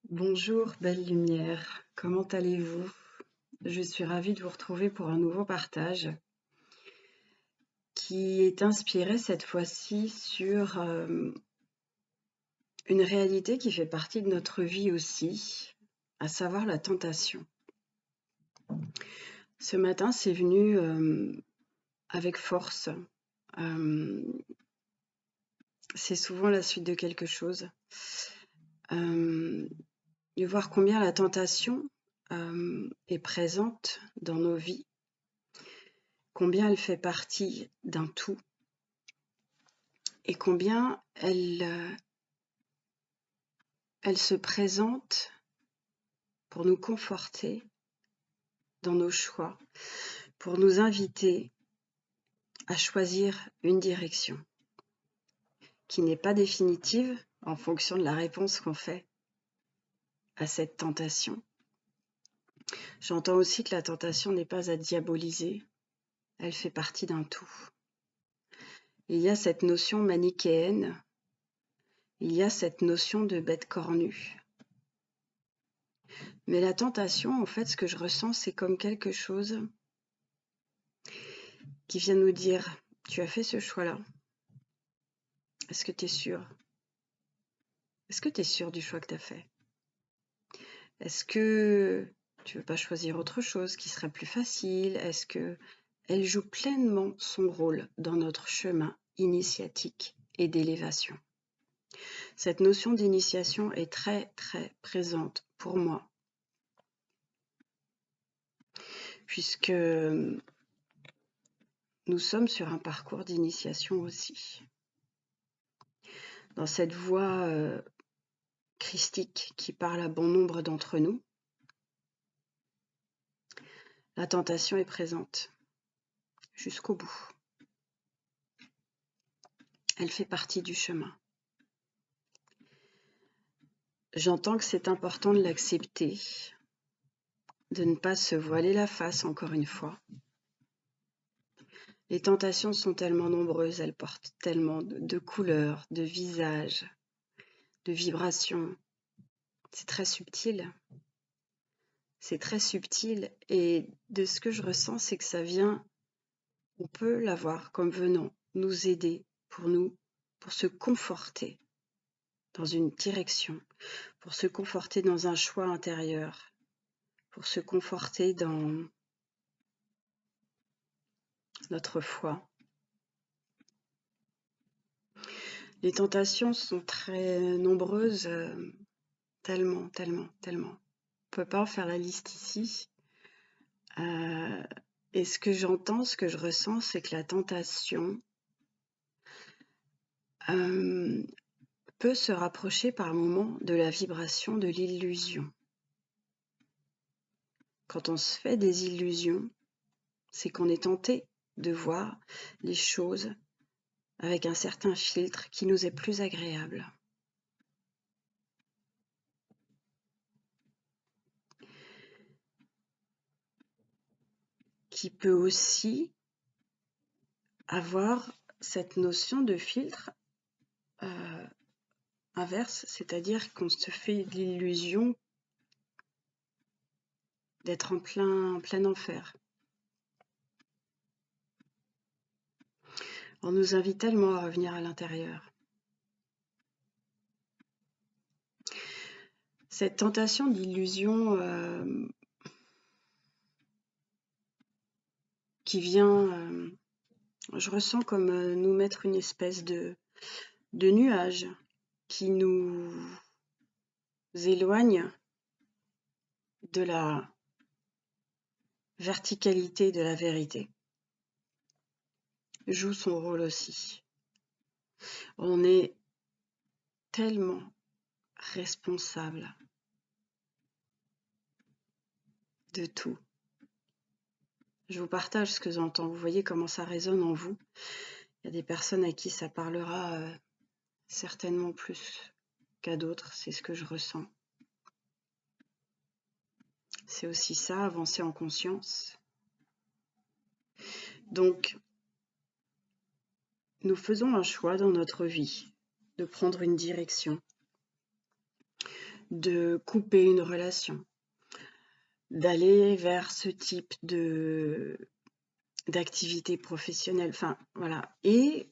Bonjour, belle lumière, comment allez-vous? Je suis ravie de vous retrouver pour un nouveau partage qui est inspiré cette fois-ci sur une réalité qui fait partie de notre vie aussi, à savoir la tentation. Ce matin, c'est venu avec force. C'est souvent la suite de quelque chose. De voir combien la tentation est présente dans nos vies, combien elle fait partie d'un tout et combien elle se présente pour nous conforter dans nos choix, pour nous inviter à choisir une direction qui n'est pas définitive en fonction de la réponse qu'on fait à cette tentation. J'entends aussi que la tentation n'est pas à diaboliser, elle fait partie d'un tout. Il y a cette notion manichéenne, il y a cette notion de bête cornue. Mais la tentation, en fait, ce que je ressens, c'est comme quelque chose qui vient nous dire « Tu as fait ce choix-là. Est-ce que tu es sûr? Est-ce que tu es sûr du choix que tu as fait? Est-ce que tu veux pas choisir autre chose qui serait plus facile? Est-ce que elle joue pleinement son rôle dans notre chemin initiatique et d'élévation? Cette notion d'initiation est très très présente pour moi, puisque nous sommes sur un parcours d'initiation aussi. Dans cette voie christique qui parle à bon nombre d'entre nous, la tentation est présente jusqu'au bout. Elle fait partie du chemin. J'entends que c'est important de l'accepter, de ne pas se voiler la face encore une fois. Les tentations sont tellement nombreuses, elles portent tellement de couleurs, de visages, de vibrations. C'est très subtil. C'est très subtil et de ce que je ressens, c'est que ça vient, on peut l'avoir comme venant nous aider pour se conforter dans une direction, pour se conforter dans un choix intérieur, pour se conforter dans notre foi. Les tentations sont très nombreuses, tellement. On peut pas en faire la liste ici. Et ce que j'entends, ce que je ressens, c'est que la tentation peut se rapprocher par moments de la vibration de l'illusion. Quand on se fait des illusions, c'est qu'on est tenté de voir les choses avec un certain filtre qui nous est plus agréable. Qui peut aussi avoir cette notion de filtre inverse, c'est-à-dire qu'on se fait l'illusion d'être en plein enfer. On nous invite tellement à revenir à l'intérieur. Cette tentation d'illusion qui vient, je ressens comme nous mettre une espèce de nuage qui nous éloigne de la verticalité de la vérité. Joue son rôle aussi. On est tellement responsable de tout. Je vous partage ce que j'entends. Vous voyez comment ça résonne en vous. Il y a des personnes à qui ça parlera certainement plus qu'à d'autres. C'est ce que je ressens. C'est aussi ça, avancer en conscience. Donc, nous faisons un choix dans notre vie de prendre une direction. de couper une relation, d'aller vers ce type d'activité professionnelle. Enfin, voilà. Et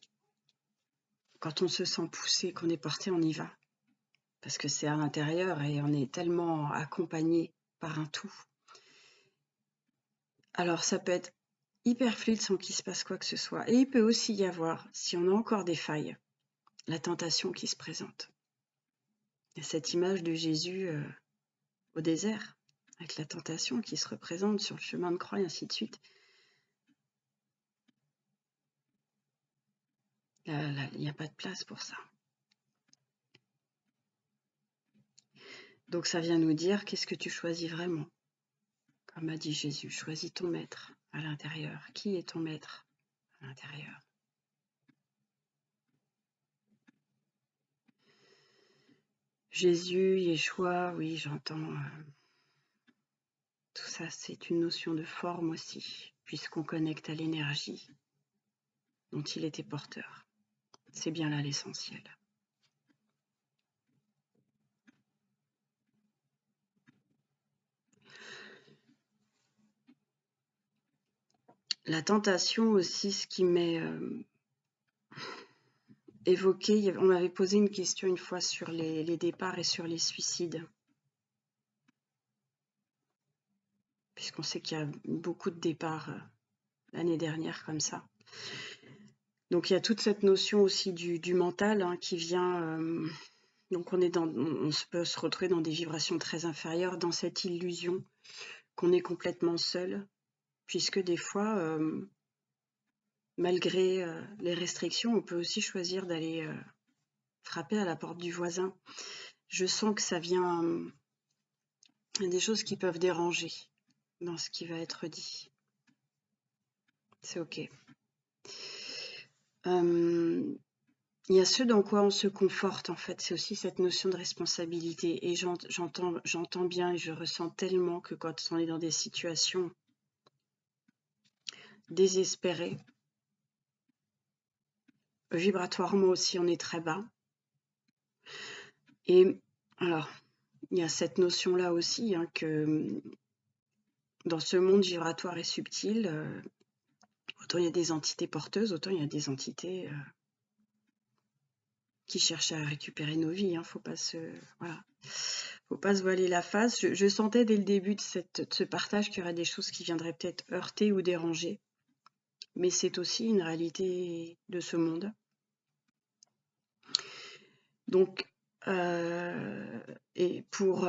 quand on se sent poussé, qu'on est porté, on y va. Parce que c'est à l'intérieur et on est tellement accompagné par un tout. Alors, ça peut être hyper fluide sans qu'il se passe quoi que ce soit. Et il peut aussi y avoir, si on a encore des failles, la tentation qui se présente. Il y a cette image de Jésus au désert, avec la tentation qui se représente sur le chemin de croix et ainsi de suite. Là, il n'y a pas de place pour ça. Donc ça vient nous dire, qu'est-ce que tu choisis vraiment? Comme a dit Jésus, choisis ton maître à l'intérieur. Qui est ton maître à l'intérieur? Jésus, Yeshua, oui, j'entends. Tout ça, c'est une notion de forme aussi, puisqu'on connecte à l'énergie dont il était porteur. C'est bien là l'essentiel. La tentation aussi, ce qui m'est évoqué, on m'avait posé une question une fois sur les départs et sur les suicides. Puisqu'on sait qu'il y a beaucoup de départs l'année dernière comme ça. Donc il y a toute cette notion aussi du mental qui vient. Donc on peut se retrouver dans des vibrations très inférieures, dans cette illusion qu'on est complètement seul, puisque des fois, malgré les restrictions, on peut aussi choisir d'aller frapper à la porte du voisin. Je sens que ça vient. Il y a des choses qui peuvent déranger dans ce qui va être dit. C'est ok. Il y a ce dans quoi on se conforte, en fait. C'est aussi cette notion de responsabilité. Et j'entends bien et je ressens tellement que quand on est dans des situations désespérées, vibratoirement aussi, on est très bas. Et alors, il y a cette notion-là aussi que dans ce monde vibratoire et subtil, autant il y a des entités porteuses, autant il y a des entités qui cherchent à récupérer nos vies. Faut pas se voiler la face. Je sentais dès le début de ce partage qu'il y aurait des choses qui viendraient peut-être heurter ou déranger. Mais c'est aussi une réalité de ce monde. Donc, et pour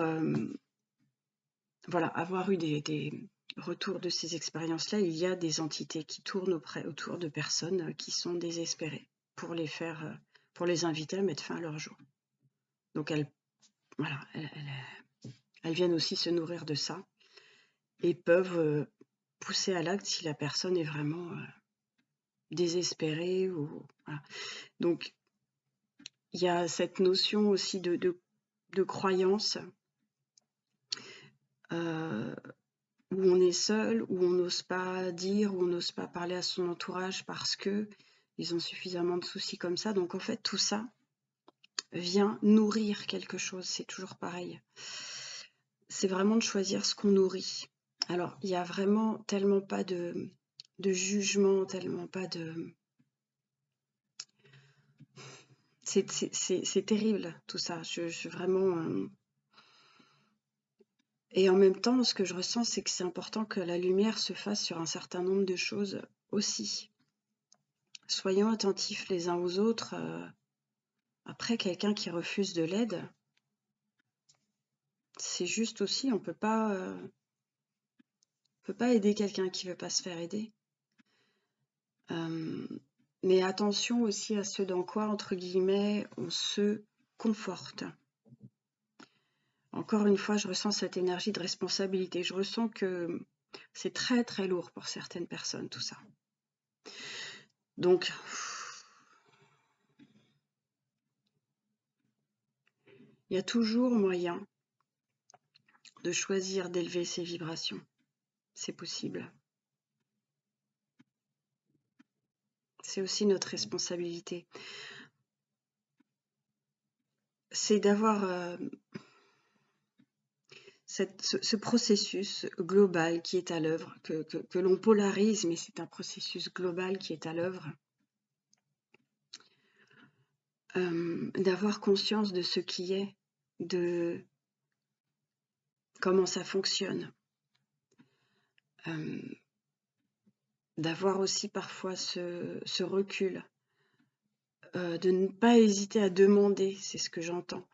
avoir eu des retours de ces expériences-là, il y a des entités qui tournent autour de personnes qui sont désespérées pour les inviter à mettre fin à leur jour. Donc elles viennent aussi se nourrir de ça et peuvent pousser à l'acte si la personne est vraiment désespérée. Voilà. Donc il y a cette notion aussi de croyance où on est seul, où on n'ose pas dire, où on n'ose pas parler à son entourage parce que ils ont suffisamment de soucis comme ça. Donc en fait, tout ça vient nourrir quelque chose. C'est toujours pareil. C'est vraiment de choisir ce qu'on nourrit. Alors, il n'y a vraiment tellement pas de jugement, tellement pas de... C'est terrible tout ça. Je suis vraiment... Et en même temps, ce que je ressens, c'est que c'est important que la lumière se fasse sur un certain nombre de choses aussi. Soyons attentifs les uns aux autres. Après, quelqu'un qui refuse de l'aide, c'est juste aussi, on peut pas aider quelqu'un qui veut pas se faire aider. Mais attention aussi à ce dans quoi, entre guillemets, on se conforte. Encore une fois, je ressens cette énergie de responsabilité. Je ressens que c'est très très lourd pour certaines personnes, tout ça. Donc, il y a toujours moyen de choisir d'élever ses vibrations. C'est possible. C'est aussi notre responsabilité. C'est d'avoir ce processus global qui est à l'œuvre, que l'on polarise, mais c'est un processus global qui est à l'œuvre, d'avoir conscience de ce qui est, de comment ça fonctionne, d'avoir aussi parfois ce recul, de ne pas hésiter à demander, c'est ce que j'entends.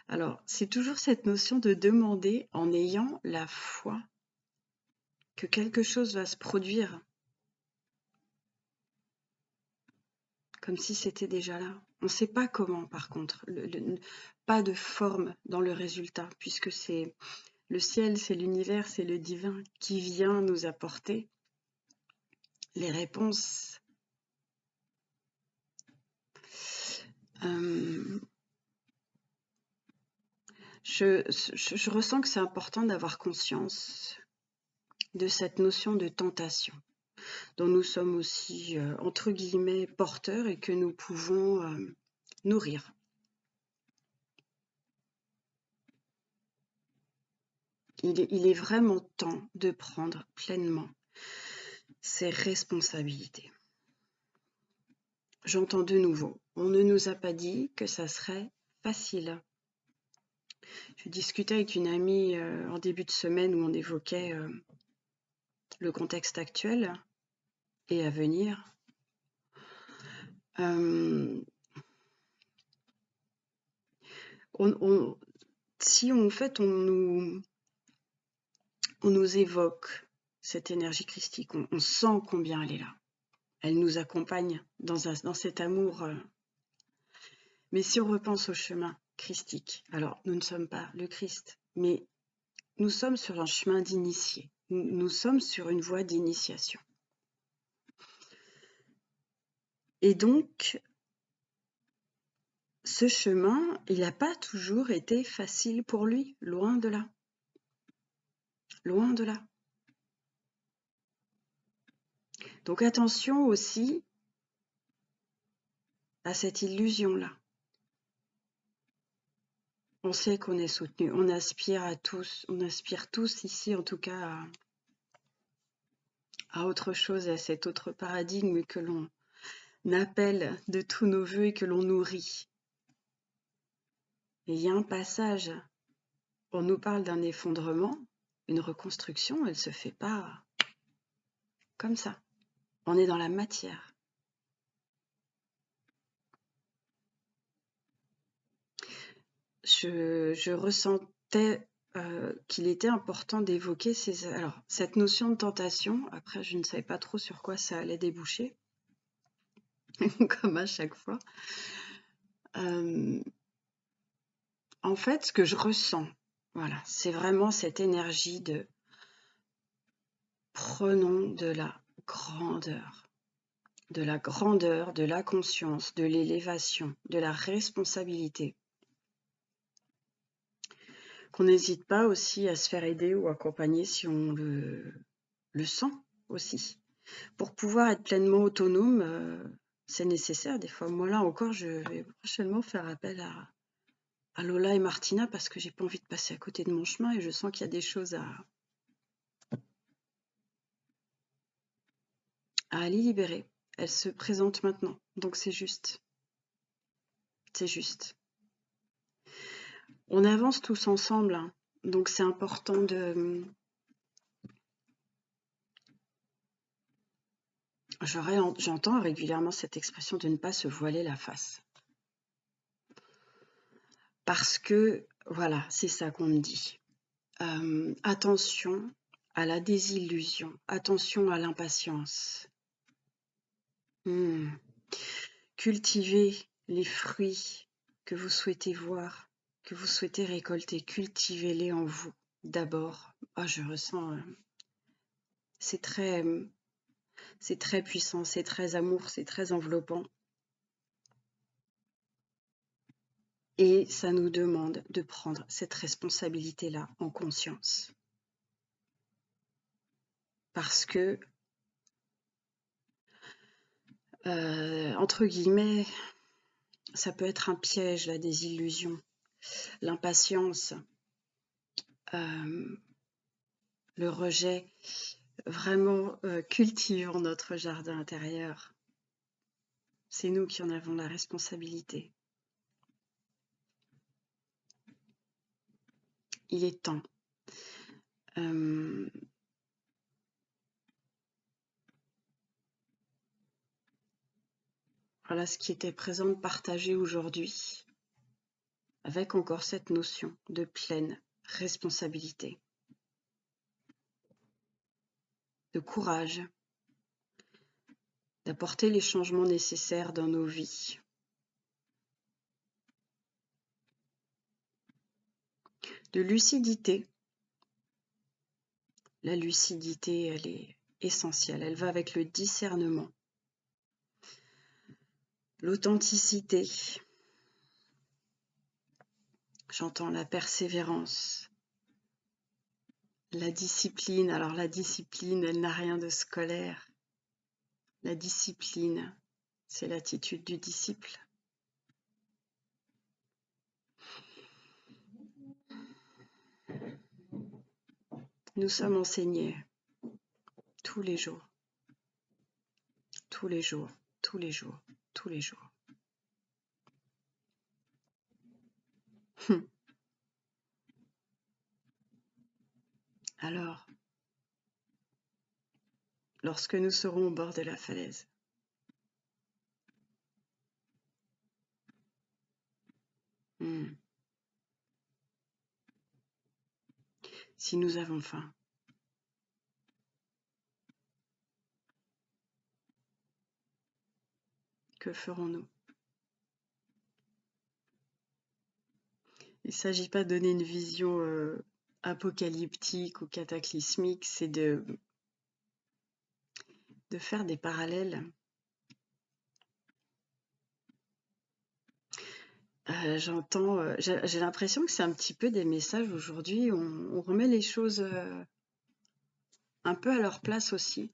Alors, c'est toujours cette notion de demander en ayant la foi que quelque chose va se produire, comme si c'était déjà là. On ne sait pas comment, par contre, pas de forme dans le résultat, puisque c'est le ciel, c'est l'univers, c'est le divin qui vient nous apporter les réponses. Je ressens que c'est important d'avoir conscience de cette notion de tentation, dont nous sommes aussi, entre guillemets, porteurs et que nous pouvons nourrir. Il est vraiment temps de prendre pleinement ses responsabilités. J'entends de nouveau, on ne nous a pas dit que ça serait facile. Je discutais avec une amie en début de semaine où on évoquait le contexte actuel et à venir. Si en fait on nous évoque cette énergie christique, on sent combien elle est là. Elle nous accompagne dans cet amour. Mais si on repense au chemin christique, alors nous ne sommes pas le Christ, mais nous sommes sur un chemin d'initié. Nous sommes sur une voie d'initiation. Et donc, ce chemin, il n'a pas toujours été facile pour lui, loin de là. Loin de là. Donc attention aussi à cette illusion-là. On sait qu'on est soutenu, on aspire tous ici en tout cas à autre chose, à cet autre paradigme que l'on appelle de tous nos voeux et que l'on nourrit. Et il y a un passage, on nous parle d'un effondrement, une reconstruction, elle ne se fait pas comme ça. On est dans la matière. Je ressentais qu'il était important d'évoquer cette notion de tentation. Après, je ne savais pas trop sur quoi ça allait déboucher, comme à chaque fois. En fait, ce que je ressens, voilà, c'est vraiment cette énergie de prenons de la grandeur, de la conscience, de l'élévation, de la responsabilité. Qu'on n'hésite pas aussi à se faire aider ou accompagner si on le sent aussi. Pour pouvoir être pleinement autonome, c'est nécessaire. Des fois, moi là encore, je vais prochainement faire appel à Lola et Martina parce que j'ai pas envie de passer à côté de mon chemin et je sens qu'il y a des choses à aller libérer. Elles se présentent maintenant, donc c'est juste. C'est juste. On avance tous ensemble, hein, donc c'est important de... J'entends régulièrement cette expression de ne pas se voiler la face. Parce que, voilà, c'est ça qu'on me dit. Attention à la désillusion, attention à l'impatience. Cultivez les fruits que vous souhaitez voir, que vous souhaitez récolter. Cultivez-les en vous d'abord. Je ressens... c'est très puissant, c'est très amour, c'est très enveloppant. Et ça nous demande de prendre cette responsabilité-là en conscience. Parce que, entre guillemets, ça peut être un piège, la désillusion, l'impatience. le rejet, vraiment cultivons notre jardin intérieur. C'est nous qui en avons la responsabilité. Il est temps. Voilà ce qui était présent de partager aujourd'hui, avec encore cette notion de pleine responsabilité, de courage, d'apporter les changements nécessaires dans nos vies. De lucidité. La lucidité, elle est essentielle, elle va avec le discernement. L'authenticité. J'entends la persévérance. La discipline. Alors la discipline, elle n'a rien de scolaire. La discipline, c'est l'attitude du disciple. Nous sommes enseignés tous les jours, tous les jours, tous les jours, tous les jours. Alors, lorsque nous serons au bord de la falaise, si nous avons faim, que ferons-nous? Il ne s'agit pas de donner une vision apocalyptique ou cataclysmique, c'est de faire des parallèles. J'ai l'impression que c'est un petit peu des messages aujourd'hui, on remet les choses un peu à leur place aussi.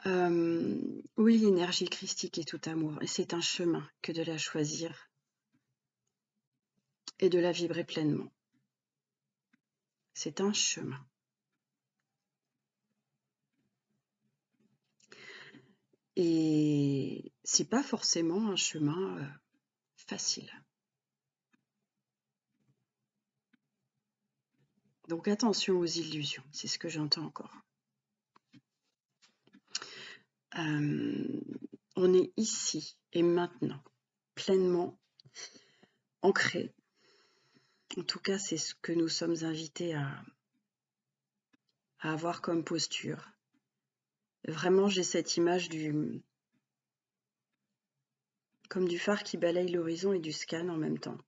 Oui, l'énergie christique est tout amour, et c'est un chemin que de la choisir et de la vibrer pleinement. C'est un chemin. Et c'est pas forcément un chemin facile. Donc attention aux illusions, c'est ce que j'entends encore. On est ici et maintenant, pleinement ancré. En tout cas, c'est ce que nous sommes invités à avoir comme posture. Vraiment, j'ai cette image comme du phare qui balaye l'horizon et du scan en même temps.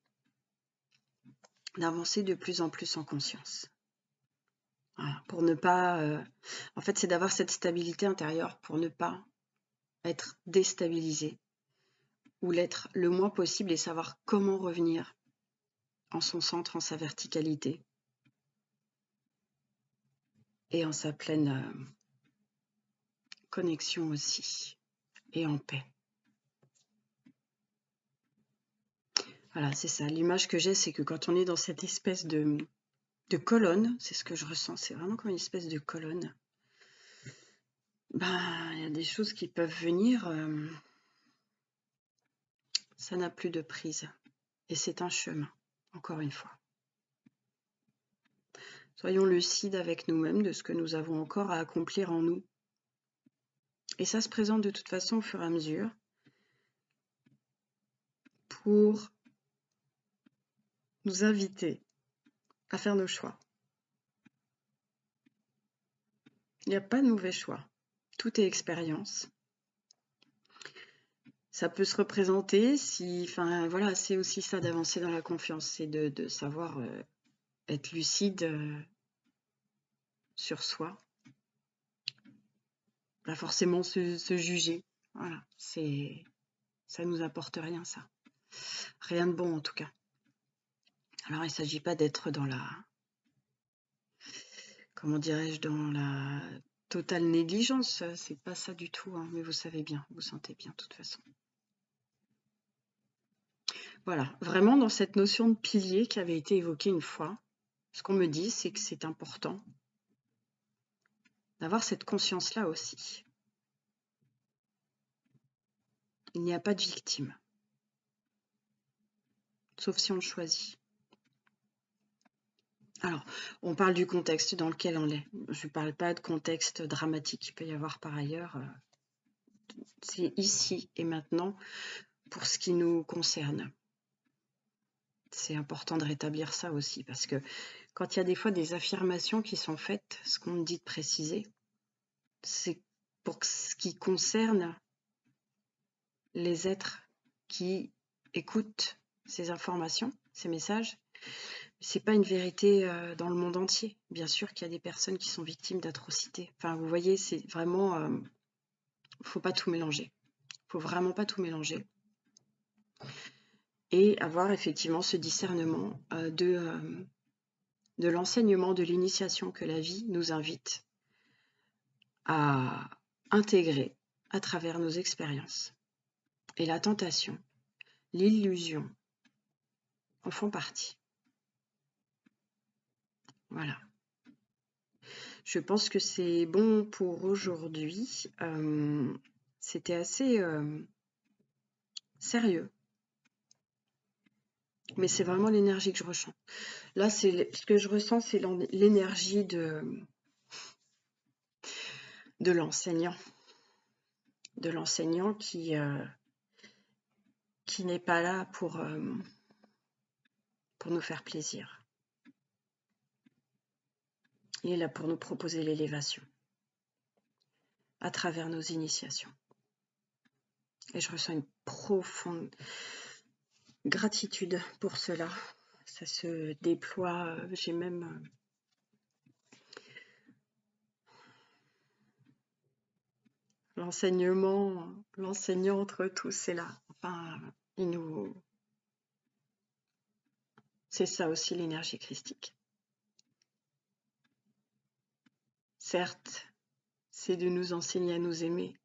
D'avancer de plus en plus en conscience. Voilà, pour ne pas... en fait, c'est d'avoir cette stabilité intérieure pour ne pas être déstabilisé ou l'être le moins possible et savoir comment revenir en son centre, en sa verticalité et en sa pleine connexion aussi et en paix. Voilà, c'est ça. L'image que j'ai, c'est que quand on est dans cette espèce de colonne, c'est ce que je ressens, c'est vraiment comme une espèce de colonne. Il y a des choses qui peuvent venir, ça n'a plus de prise. Et c'est un chemin, encore une fois. Soyons lucides avec nous-mêmes de ce que nous avons encore à accomplir en nous. Et ça se présente de toute façon au fur et à mesure pour nous inviter à faire nos choix. Il n'y a pas de mauvais choix. Tout est expérience. Ça peut se représenter voilà, c'est aussi ça d'avancer dans la confiance, c'est de savoir être lucide sur soi. Pas forcément se juger. Voilà, ça nous apporte rien, ça. Rien de bon en tout cas. Alors il ne s'agit pas d'être dans la, comment dirais-je, dans la totale négligence, c'est pas ça du tout, hein, mais vous savez bien, vous sentez bien de toute façon. Voilà, vraiment dans cette notion de pilier qui avait été évoquée une fois, ce qu'on me dit, c'est que c'est important d'avoir cette conscience-là aussi. Il n'y a pas de victime, sauf si on le choisit. Alors, on parle du contexte dans lequel on est. Je ne parle pas de contexte dramatique qu'il peut y avoir par ailleurs. C'est ici et maintenant pour ce qui nous concerne. C'est important de rétablir ça aussi, parce que quand il y a des fois des affirmations qui sont faites, ce qu'on me dit de préciser, c'est pour ce qui concerne les êtres qui écoutent ces informations, ces messages. C'est pas une vérité dans le monde entier. Bien sûr qu'il y a des personnes qui sont victimes d'atrocités. Enfin, vous voyez, c'est vraiment... faut pas tout mélanger. Faut vraiment pas tout mélanger. Et avoir effectivement ce discernement de l'enseignement, de l'initiation que la vie nous invite à intégrer à travers nos expériences. Et la tentation, l'illusion en font partie. Voilà. Je pense que c'est bon pour aujourd'hui. C'était assez sérieux. Mais c'est vraiment l'énergie que je ressens. Là, ce que je ressens, c'est l'énergie de l'enseignant. De l'enseignant qui n'est pas là pour nous faire plaisir. Il est là pour nous proposer l'élévation à travers nos initiations. Et je ressens une profonde gratitude pour cela. Ça se déploie, j'ai même... l'enseignant entre tous, c'est là. Enfin, c'est ça aussi l'énergie christique. Certes, c'est de nous enseigner à nous aimer,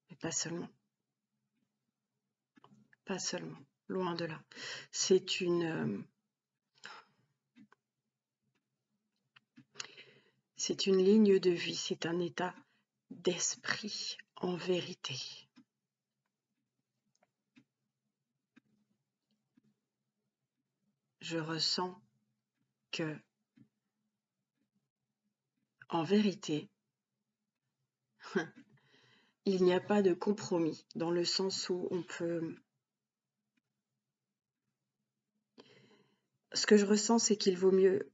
mais pas seulement. Pas seulement, loin de là. C'est une ligne de vie, c'est un état d'esprit en vérité. Je ressens que, en vérité, il n'y a pas de compromis, dans le sens où on peut... Ce que je ressens, c'est qu'il vaut mieux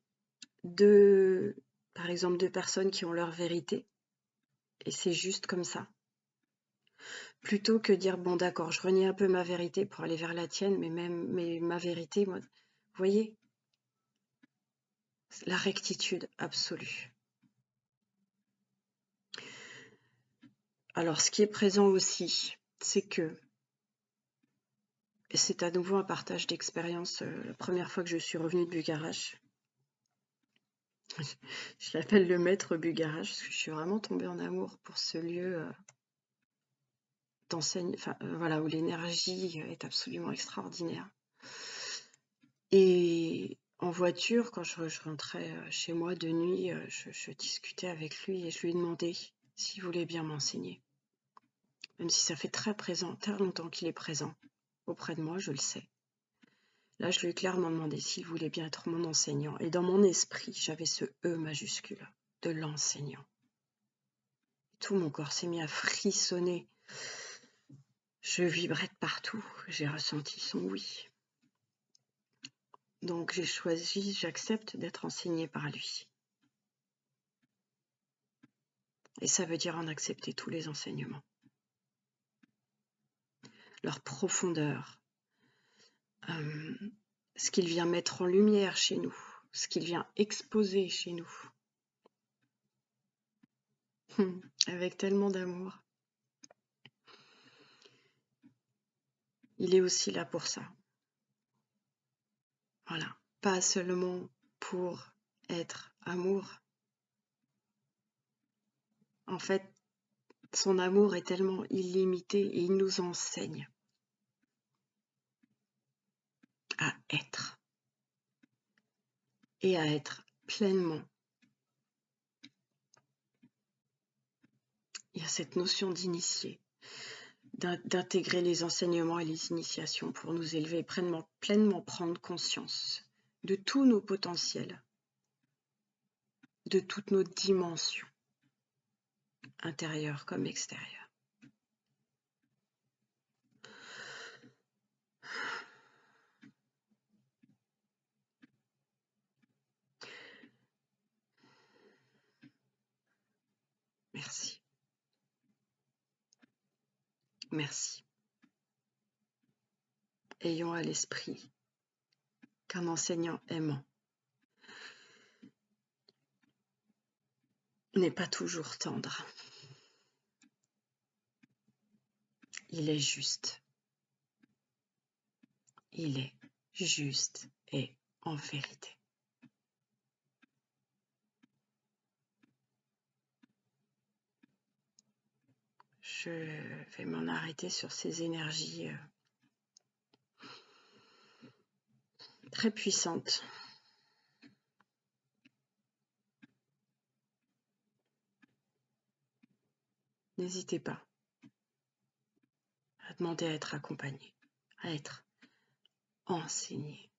par exemple, deux personnes qui ont leur vérité, et c'est juste comme ça. Plutôt que dire, bon d'accord, je renie un peu ma vérité pour aller vers la tienne, mais ma vérité, moi, vous voyez, la rectitude absolue. Alors, ce qui est présent aussi, c'est que, et c'est à nouveau un partage d'expérience, la première fois que je suis revenue de Bugarach, je l'appelle le maître Bugarach, parce que je suis vraiment tombée en amour pour ce lieu voilà, où l'énergie est absolument extraordinaire. Et en voiture, quand je rentrais chez moi de nuit, je discutais avec lui et je lui ai demandé s'il voulait bien m'enseigner. Même si ça fait très longtemps qu'il est présent auprès de moi, je le sais. Là, je lui ai clairement demandé s'il voulait bien être mon enseignant. Et dans mon esprit, j'avais ce E majuscule de l'enseignant. Tout mon corps s'est mis à frissonner. Je vibrais de partout. J'ai ressenti son oui. Donc j'accepte d'être enseignée par lui. Et ça veut dire en accepter tous les enseignements. Leur profondeur, ce qu'il vient mettre en lumière chez nous, ce qu'il vient exposer chez nous. Avec tellement d'amour. Il est aussi là pour ça. Voilà. Pas seulement pour être amour. En fait, son amour est tellement illimité et il nous enseigne. à être et à être pleinement. Il y a cette notion d'initié, d'intégrer les enseignements et les initiations pour nous élever, pleinement prendre conscience de tous nos potentiels, de toutes nos dimensions, intérieures comme extérieures. Merci. Merci. Ayons à l'esprit qu'un enseignant aimant n'est pas toujours tendre. Il est juste. Il est juste et en vérité. Je vais m'en arrêter sur ces énergies très puissantes. N'hésitez pas à demander à être accompagné, à être enseigné.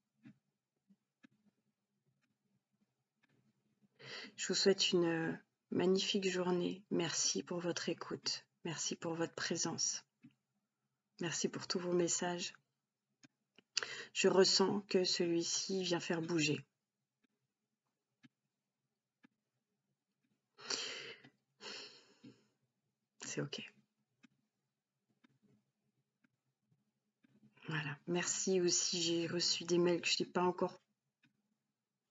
Je vous souhaite une magnifique journée. Merci pour votre écoute. Merci pour votre présence. Merci pour tous vos messages. Je ressens que celui-ci vient faire bouger. C'est OK. Voilà. Merci aussi. J'ai reçu des mails que je n'ai pas encore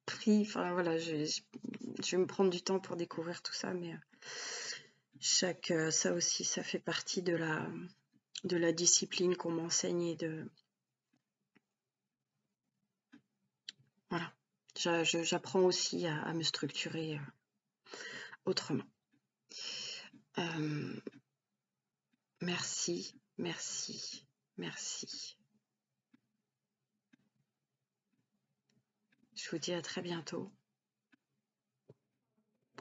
pris. Enfin voilà, je vais me prendre du temps pour découvrir tout ça, mais ça aussi, ça fait partie de la discipline qu'on m'enseigne et de... Voilà. J'apprends aussi à me structurer autrement. Merci, merci, merci. Je vous dis à très bientôt.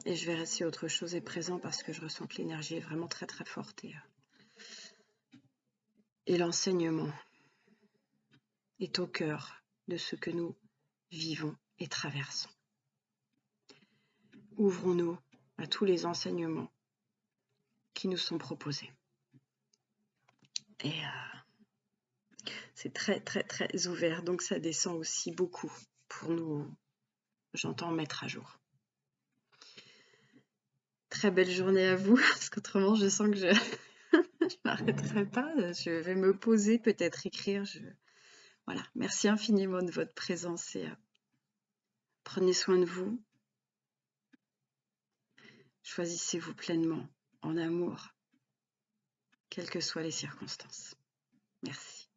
Et je verrai si autre chose est présent parce que je ressens que l'énergie est vraiment très très forte. Et l'enseignement est au cœur de ce que nous vivons et traversons. Ouvrons-nous à tous les enseignements qui nous sont proposés. Et c'est très très très ouvert, donc ça descend aussi beaucoup pour nous, j'entends, mettre à jour. Très belle journée à vous, parce qu'autrement je sens que je m'arrêterai pas, je vais me poser, peut-être écrire. Voilà, merci infiniment de votre présence et prenez soin de vous. Choisissez-vous pleinement en amour, quelles que soient les circonstances. Merci.